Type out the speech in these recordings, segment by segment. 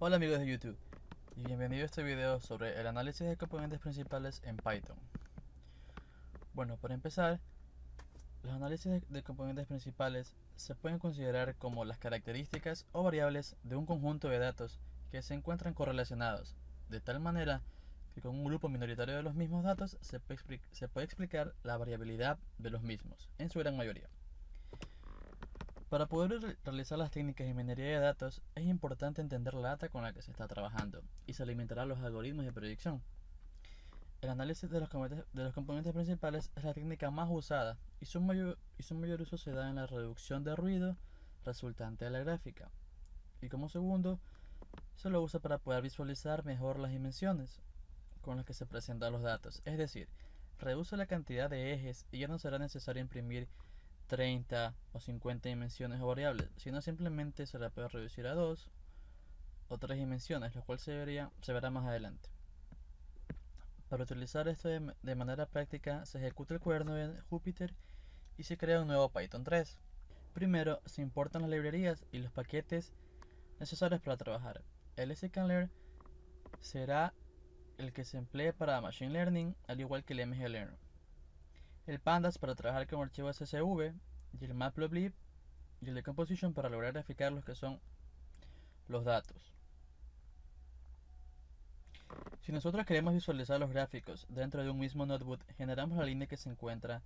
Hola amigos de YouTube y bienvenido a este video sobre el análisis de componentes principales en Python. Bueno, para empezar, los análisis de componentes principales se pueden considerar como las características o variables de un conjunto de datos que se encuentran correlacionados, de tal manera que con un grupo minoritario de los mismos datos se puede explicar la variabilidad de los mismos, en su gran mayoría. Para poder realizar las técnicas de minería de datos es importante entender la data con la que se está trabajando y se alimentará los algoritmos de predicción. El análisis de los componentes principales es la técnica más usada y su mayor uso se da en la reducción de ruido resultante de la gráfica. Y como segundo, se lo usa para poder visualizar mejor las dimensiones con las que se presentan los datos. Es decir, reduce la cantidad de ejes y ya no será necesario imprimir 30 o 50 dimensiones o variables, sino simplemente se la puede reducir a 2 o 3 dimensiones, lo cual se verá más adelante. Para utilizar esto de manera práctica, se ejecuta el cuaderno de Jupyter y se crea un nuevo Python 3. Primero, se importan las librerías y los paquetes necesarios para trabajar. El sklearn será el que se emplee para Machine Learning, al igual que el mglearn. El pandas para trabajar con archivos CSV y el matplotlib y el decomposition para lograr graficar los que son los datos. Si nosotros queremos visualizar los gráficos dentro de un mismo notebook, generamos la línea que se encuentra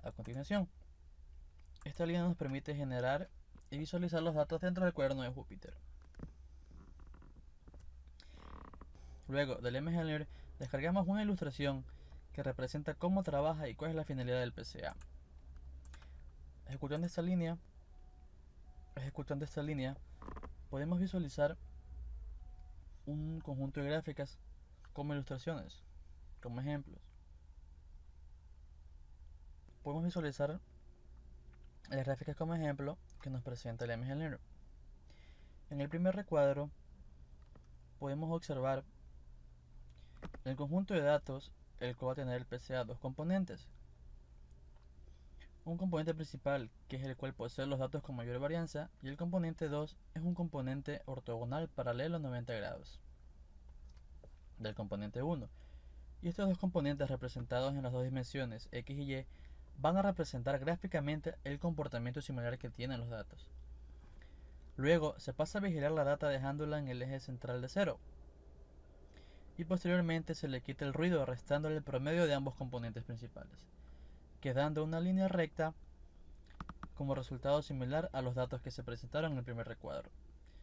a continuación. Esta línea nos permite generar y visualizar los datos dentro del cuaderno de Jupyter. Luego del mglearn descargamos una ilustración que representa cómo trabaja y cuál es la finalidad del PCA. Ejecutando esta línea, podemos visualizar un conjunto de gráficas como ilustraciones, como ejemplos. Podemos visualizar las gráficas como ejemplo que nos presenta el mglearn. En el primer recuadro podemos observar el conjunto de datos, el cual va a tener el PCA dos componentes. Un componente principal, que es el cual posee los datos con mayor varianza, y el componente 2 es un componente ortogonal paralelo a 90 grados del componente 1. Y estos dos componentes representados en las dos dimensiones x y y van a representar gráficamente el comportamiento similar que tienen los datos. Luego se pasa a vigilar la data dejándola en el eje central de 0. Y posteriormente se le quita el ruido restándole el promedio de ambos componentes principales, quedando una línea recta como resultado similar a los datos que se presentaron en el primer recuadro.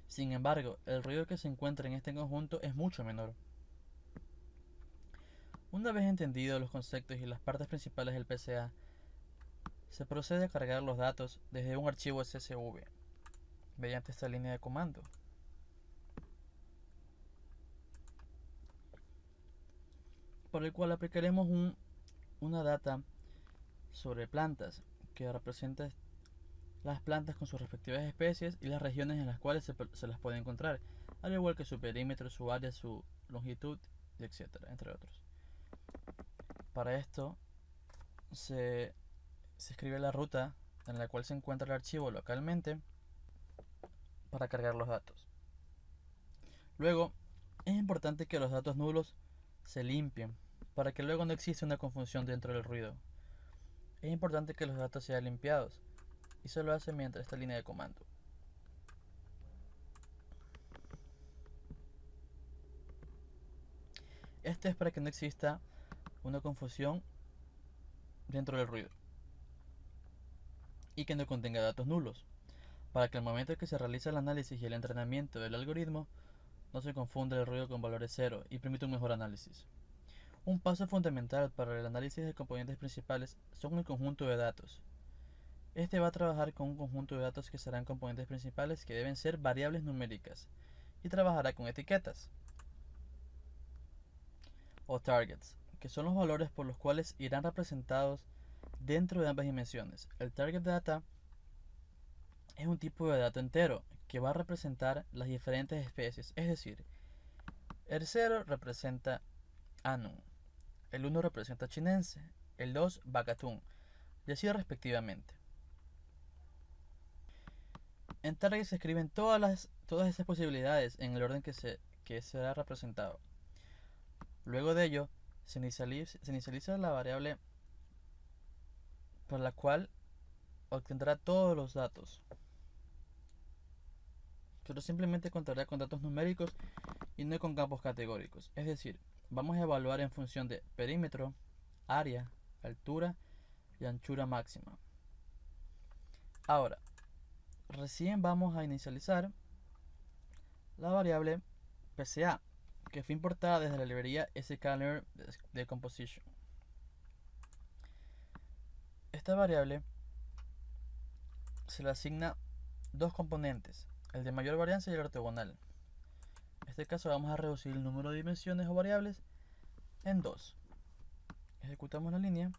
Sin embargo, el ruido que se encuentra en este conjunto es mucho menor. Una vez entendidos los conceptos y las partes principales del PCA, se procede a cargar los datos desde un archivo CSV mediante esta línea de comando. Por el cual aplicaremos una data sobre plantas que representa las plantas con sus respectivas especies y las regiones en las cuales se las puede encontrar, al igual que su perímetro, su área, su longitud, etc., entre otros. Para esto se escribe la ruta en la cual se encuentra el archivo localmente para cargar los datos. Luego, es importante que los datos nulos se limpien para que luego no exista una confusión dentro del ruido. Es importante que los datos sean limpiados y se lo hace mediante esta línea de comando. Este es para que no exista una confusión dentro del ruido y que no contenga datos nulos, para que al momento en que se realiza el análisis y el entrenamiento del algoritmo no se confunda el ruido con valores cero y permite un mejor análisis. Un paso fundamental para el análisis de componentes principales son el conjunto de datos. Este va a trabajar con un conjunto de datos que serán componentes principales que deben ser variables numéricas y trabajará con etiquetas o targets, que son los valores por los cuales irán representados dentro de ambas dimensiones. El target data es un tipo de dato entero que va a representar las diferentes especies, es decir, el 0 representa Anum, el 1 representa Chinense, el 2 Vacatún, y así respectivamente. En target se escriben todas las todas esas posibilidades en el orden que será representado. Luego de ello, se inicializa la variable por la cual obtendrá todos los datos, pero simplemente contará con datos numéricos y no con campos categóricos. Es decir, vamos a evaluar en función de perímetro, área, altura y anchura máxima. Ahora, recién vamos a inicializar la variable PCA, que fue importada desde la librería sklearn de Composition. Esta variable se le asigna dos componentes, el de mayor varianza y el ortogonal. En este caso vamos a reducir el número de dimensiones o variables en 2. Ejecutamos la línea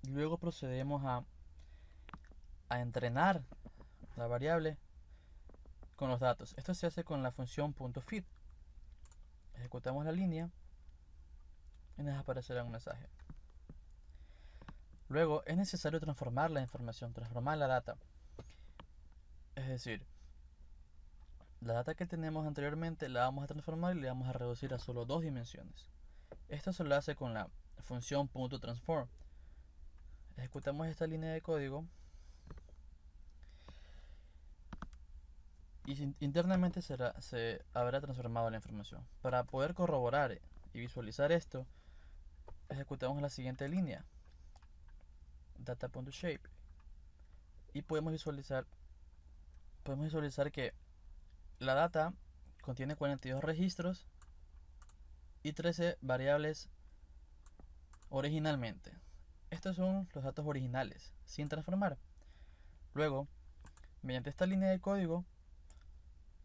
y luego procedemos a entrenar la variable con los datos. Esto se hace con la función .fit. Ejecutamos la línea y nos aparecerá un mensaje. Luego es necesario transformar la información, transformar la data. Es decir, la data que tenemos anteriormente la vamos a transformar y le vamos a reducir a solo 2 dimensiones. Esto se lo hace con la función .transform. Ejecutamos esta línea de código y internamente se habrá transformado la información. Para poder corroborar y visualizar esto, ejecutamos la siguiente línea, data.shape, y podemos visualizar que la data contiene 42 registros y 13 variables originalmente. Estos son los datos originales, sin transformar. Luego, mediante esta línea de código,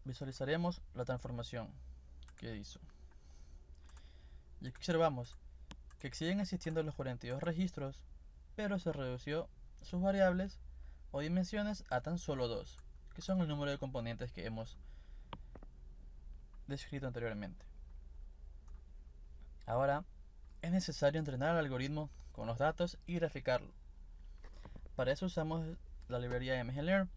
visualizaremos la transformación que hizo. Y aquí observamos que siguen existiendo los 42 registros, pero se redució sus variables o dimensiones a tan solo 2, que son el número de componentes que hemos descrito anteriormente. Ahora es necesario entrenar al algoritmo con los datos y graficarlo. Para eso usamos la librería mglearn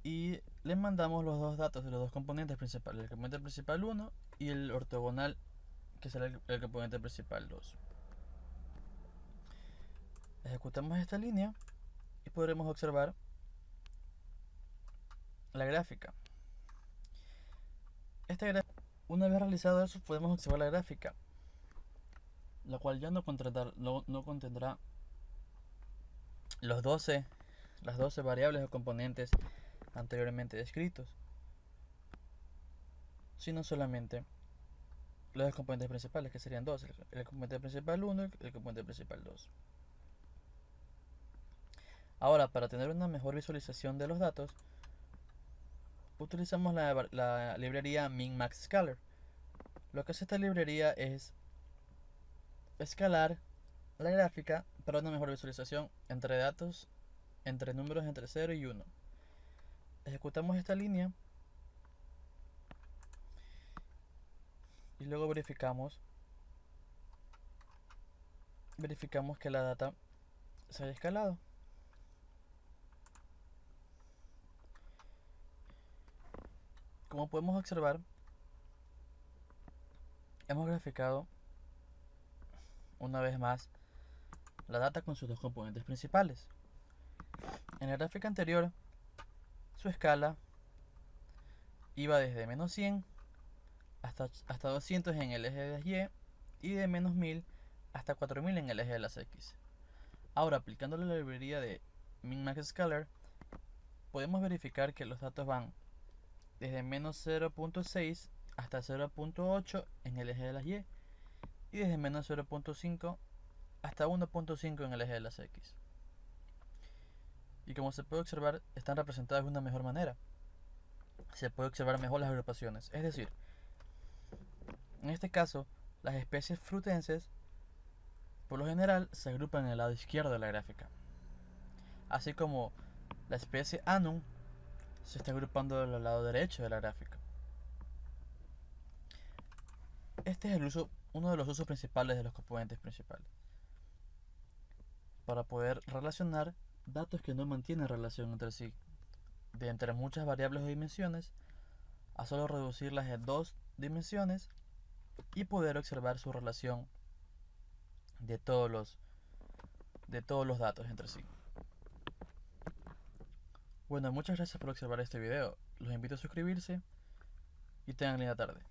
y le mandamos los dos datos de los dos componentes principales, el componente principal 1 y el ortogonal, que será el componente principal 2. Ejecutamos esta línea y podremos observar la gráfica. Una vez realizado eso, podemos observar la gráfica, la cual ya no contendrá las 12 variables o componentes anteriormente descritos, sino solamente los dos componentes principales, que serían dos, el componente principal 1 y el componente principal 2. Ahora, para tener una mejor visualización de los datos, utilizamos la librería min-max-scalar. Lo que hace esta librería es escalar la gráfica para una mejor visualización entre datos, entre números entre 0 y 1. Ejecutamos esta línea y luego verificamos que la data se haya escalado. Como podemos observar, hemos graficado una vez más la data con sus dos componentes principales. En la gráfica anterior, su escala iba desde menos 100 hasta 200 en el eje de las Y y de menos 1000 hasta 4000 en el eje de las X. Ahora, aplicándole la librería de min-max-scalar, podemos verificar que los datos van desde menos 0.6 hasta 0.8 en el eje de las Y y desde menos 0.5 hasta 1.5 en el eje de las X. Y como se puede observar, están representadas de una mejor manera. Se puede observar mejor las agrupaciones. Es decir, en este caso, las especies frutenses por lo general se agrupan en el lado izquierdo de la gráfica, así como la especie Anum se está agrupando del lado derecho de la gráfica. Este es uno de los usos principales de los componentes principales, para poder relacionar datos que no mantienen relación entre sí, de entre muchas variables o dimensiones, a solo reducirlas a 2 dimensiones y poder observar su relación de todos los datos entre sí. Bueno, muchas gracias por observar este video. Los invito a suscribirse y tengan linda tarde.